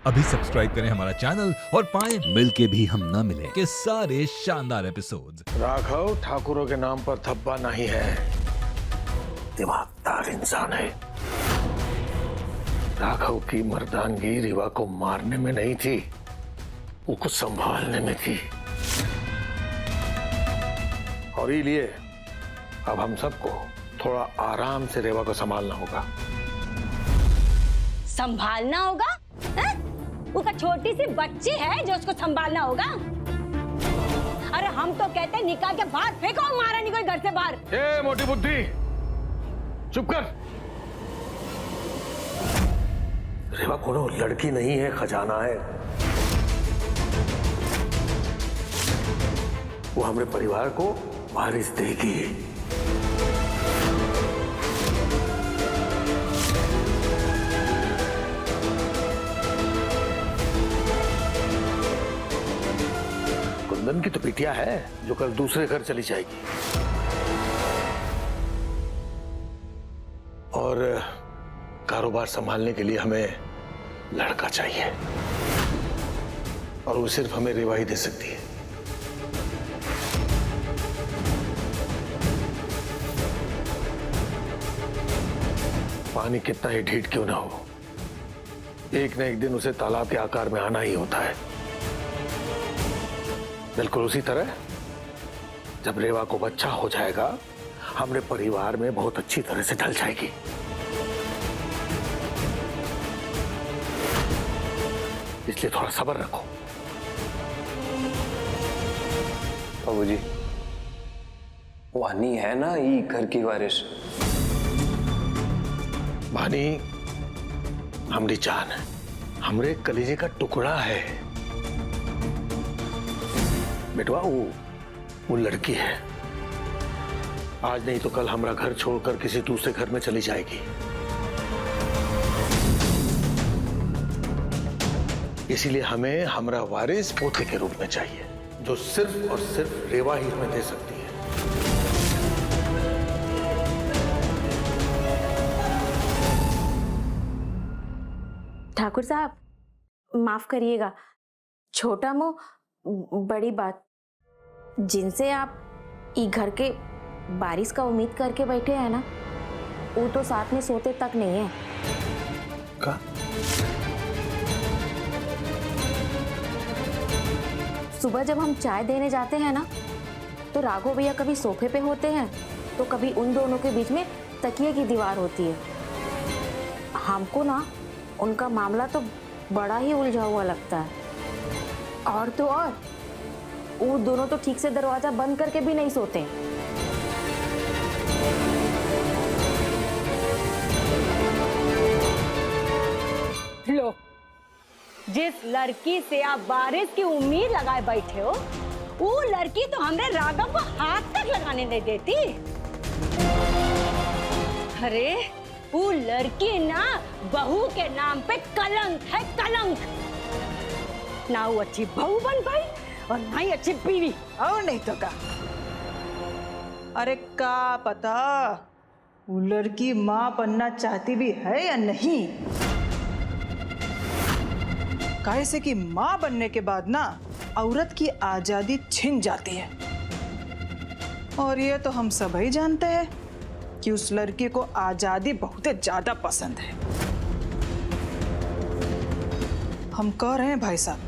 अभी सब्सक्राइब करें हमारा चैनल और पाएं मिलके भी हम न मिले के सारे शानदार एपिसोड्स। राघव ठाकुरों के नाम पर धब्बा नहीं है, दिमागदार इंसान है। राघव की मर्दानगी रीवा को मारने में नहीं थी, वो कुछ संभालने में थी। और इसलिए अब हम सबको थोड़ा आराम से रेवा को संभालना होगा। संभालना होगा? वो का छोटी सी बच्ची है जो उसको संभालना होगा। अरे हम तो कहते हैं निकाल के बाहर फेंको, मारा नहीं कोई घर से बाहर। ए मोटी बुद्धि, चुप कर। रेवा कोनो लड़की नहीं है, खजाना है। वो हमारे परिवार को वारिस देगी। कुंदन की तो बिटिया है जो कल दूसरे घर चली जाएगी। और कारोबार संभालने के लिए हमें लड़का चाहिए, और वो सिर्फ हमें रेवा ही दे सकती है। पानी कितना ही ढीठ क्यों ना हो, एक न एक दिन उसे तालाब के आकार में आना ही होता है। बिल्कुल उसी तरह जब रेवा को बच्चा हो जाएगा, हमने परिवार में बहुत अच्छी तरह से ढल जाएगी। इसलिए थोड़ा सब्र रखो। बाबूजी, वानी है ना ये घर की वारिस। वानी हमारी जान है, हमरे कलेजे का टुकड़ा है। बेटवा वो लड़की है, आज नहीं तो कल हमारा घर छोड़कर किसी दूसरे घर में चली जाएगी। इसीलिए हमें हमारा वारिस पोते के रूप में चाहिए, जो सिर्फ और सिर्फ रेवा ही हमें दे सकती है। ठाकुर साहब, माफ करिएगा, छोटा मुंह बड़ी बात। जिनसे आप ई घर के बारिश का उम्मीद करके बैठे हैं ना, वो तो साथ में सोते तक नहीं है। का? सुबह जब हम चाय देने जाते हैं ना, तो राघव भैया कभी सोफे पे होते हैं तो कभी उन दोनों के बीच में तकिए की दीवार होती है। हमको ना उनका मामला तो बड़ा ही उलझा हुआ लगता है। और तो और वो दोनों तो ठीक से दरवाजा बंद करके भी नहीं सोते। लो, जिस लड़की से आप बारिश की उम्मीद लगाए बैठे हो, वो लड़की तो हमरे राघव को हाथ तक लगाने नहीं देती। अरे वो लड़की ना बहू के नाम पे कलंक है, कलंक। ना वो अच्छी बहू बन पाई और ना ही अच्छी बीवी। और नहीं तो का। अरे का पता वो लड़की माँ बनना चाहती भी है या नहीं। काहे से कि माँ बनने के बाद ना औरत की आजादी छिन जाती है, और ये तो हम सब ही जानते हैं कि उस लड़की को आजादी बहुत ज्यादा पसंद है। हम कह रहे हैं भाई साहब,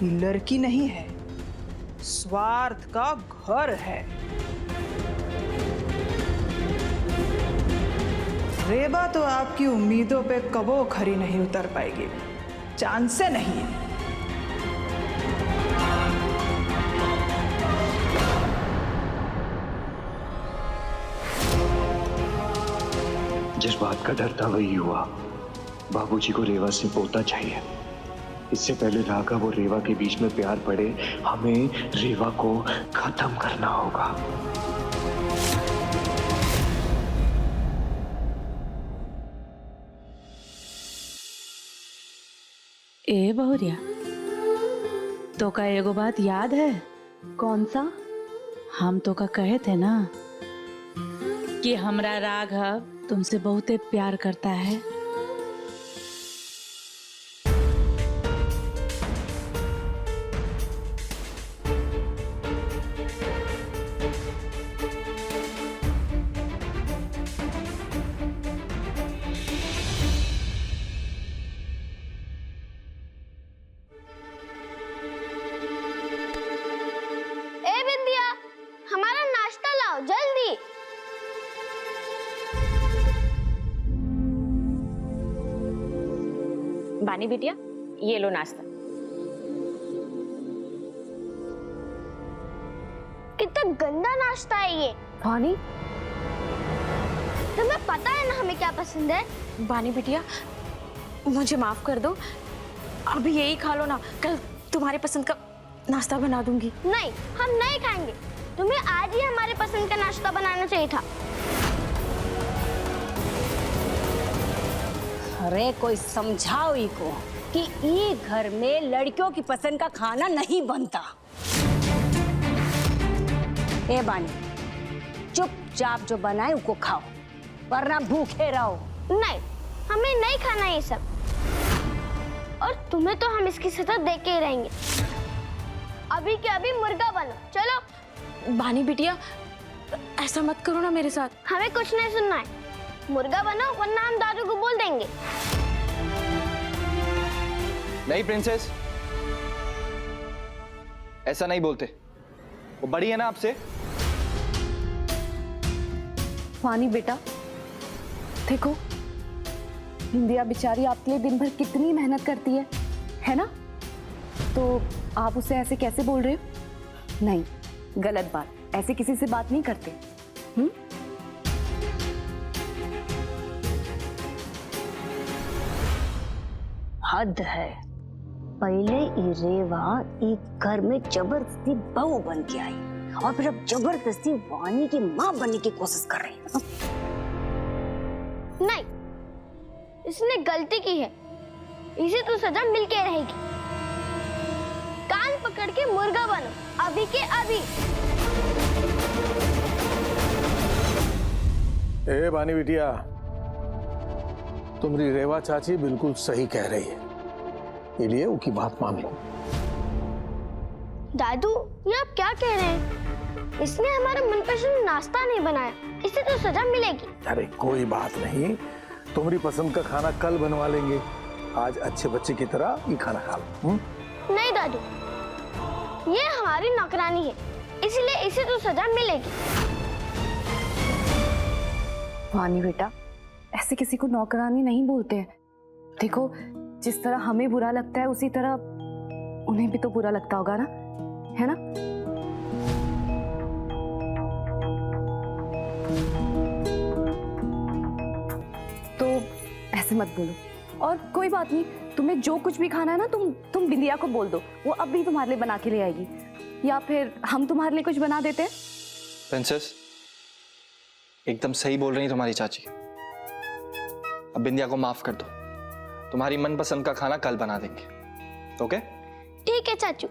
ये लड़की नहीं है, स्वार्थ का घर है। रेबा तो आपकी उम्मीदों पे कबो खरी नहीं उतर पाएगी, चांस से नहीं है। जिस बात का डर था वही हुआ। बाबूजी को रेवा से पोता चाहिए। इससे पहले राघव और रेवा के बीच में प्यार पड़े, हमें रेवा को खत्म करना होगा। ए बहुरिया, तो का एगो बात याद है? कौन सा? हम तो का कहे थे ना कि हमरा राघव तुमसे बहुते प्यार करता है। बानी बिटिया, ये लो नाश्ता। कितना गंदा नाश्ता है ये। बानी, तुम्हें पता है ना हमें क्या पसंद है। बानी बिटिया, मुझे माफ कर दो, अभी यही खा लो ना, कल तुम्हारे पसंद का नाश्ता बना दूंगी। नहीं, हम नहीं खाएंगे। तुम्हें आज ही हमारे पसंद का नाश्ता बनाना चाहिए था। अरे कोई समझाओ इको कि ये घर में लड़कियों की पसंद का खाना नहीं बनता। ए बानी, चुपचाप जो बनाए उसको खाओ, वरना भूखे रहो। नहीं, हमें नहीं खाना ये सब, और तुम्हें तो हम इसकी सजा दे के ही रहेंगे। अभी के अभी मुर्गा बनो, चलो। बानी बिटिया, ऐसा मत करो ना मेरे साथ। हमें कुछ नहीं सुनना है, मुर्गा बनो वरना हम दादू को बोल देंगे। नहीं प्रिंसेस, ऐसा नहीं बोलते, वो बड़ी है ना आपसे। बानी बेटा, देखो इंदिया बेचारी आपके लिए दिन भर कितनी मेहनत करती है ना? तो आप उससे ऐसे कैसे बोल रहे हो? नहीं, गलत बात, ऐसे किसी से बात नहीं करते। हद है। पहले ये रेवा एक घर में जबरदस्ती बहू बन के आई और फिर अब जबरदस्ती वानी की माँ बनने की कोशिश कर रही है। नहीं, इसने गलती की है, इसे तो सजा मिलके रहेगी। कान पकड़ के मुर्गा बनो, अभी के अभी। ए बानी बिटिया, तुम्हारी रेवा चाची बिल्कुल सही कह रही है, इसलिए उनकी बात मान लो। दादू, ये आप क्या कह रहे हैं? इसने हमारा मनपसंद नाश्ता नहीं बनाया, इसे तो सजा मिलेगी। अरे कोई बात नहीं, तुम्हारी पसंद का खाना कल बनवा लेंगे। आज अच्छे बच्चे की तरह ये खाना खा लो। नहीं दादू, ये हमारी नौकरानी है, इसलिए इसे तो सजा मिलेगी। वानी बेटा, ऐसे किसी को नौकरानी नहीं बोलते हैं। देखो, जिस तरह हमें बुरा लगता है उसी तरह उन्हें भी तो बुरा लगता होगा ना, है ना? तो ऐसे मत बोलो। और कोई बात नहीं, तुम्हें जो कुछ भी खाना है ना, तुम बिंदिया को बोल दो, वो अब भी तुम्हारे लिए बना के ले आएगी, या फिर हम तुम्हारे लिए कुछ बना देते हैं। प्रिंसेस, एकदम सही बोल रही तुम्हारी चाची। अब बिंदिया को माफ कर दो, तुम्हारी मनपसंद का खाना कल बना देंगे। ओके? ठीक है चाचू,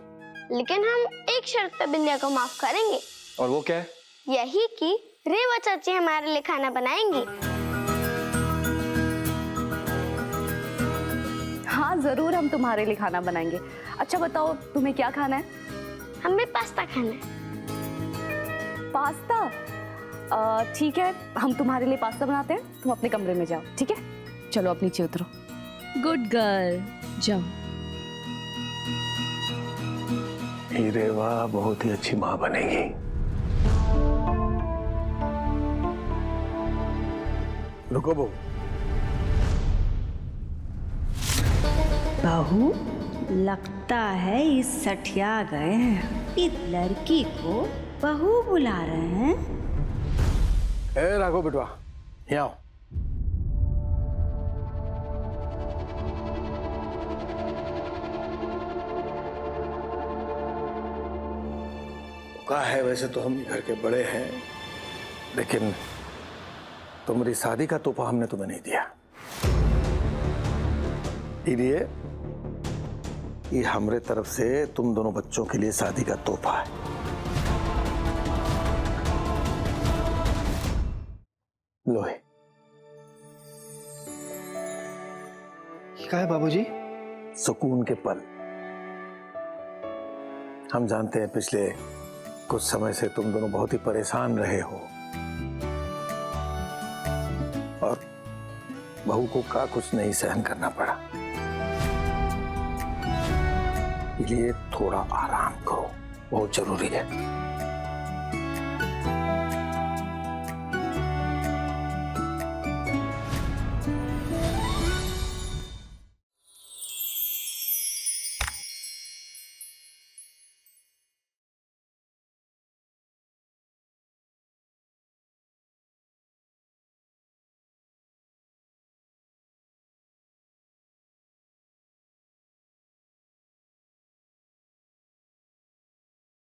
लेकिन हम एक शर्त पे बिंदिया को माफ करेंगे। और वो क्या है? यही कि रेवा चाची हमारे लिए खाना बनाएंगी। हाँ जरूर, हम तुम्हारे लिए खाना बनाएंगे। अच्छा बताओ, तुम्हें क्या खाना है? हमें पास्ता खाना है। पास्ता? ठीक है, हम तुम्हारे लिए पास्ता बनाते हैं, तुम अपने कमरे में जाओ, ठीक है? चलो अब नीचे उतरो। गुड गर्ल, जाओ। रेवा बहुत ही अच्छी माँ बनेगी। रुको बहू। बहू, लगता है इस सठिया गए हैं, इस लड़की को बहू बुला रहे हैं। ए राघव बेटवा, यहाँ आओ। कहा है, वैसे तो हम घर के बड़े हैं, लेकिन तुम्हारी शादी का तोहफा हमने तुम्हें नहीं दिया, इसलिए ये हमारे तरफ से तुम दोनों बच्चों के लिए शादी का तोहफा है। लो है। क्या है बाबूजी? सुकून के पल। हम जानते हैं पिछले कुछ समय से तुम दोनों बहुत ही परेशान रहे हो और बहू को का कुछ नहीं सहन करना पड़ा, इसलिए थोड़ा आराम करो, बहुत जरूरी है।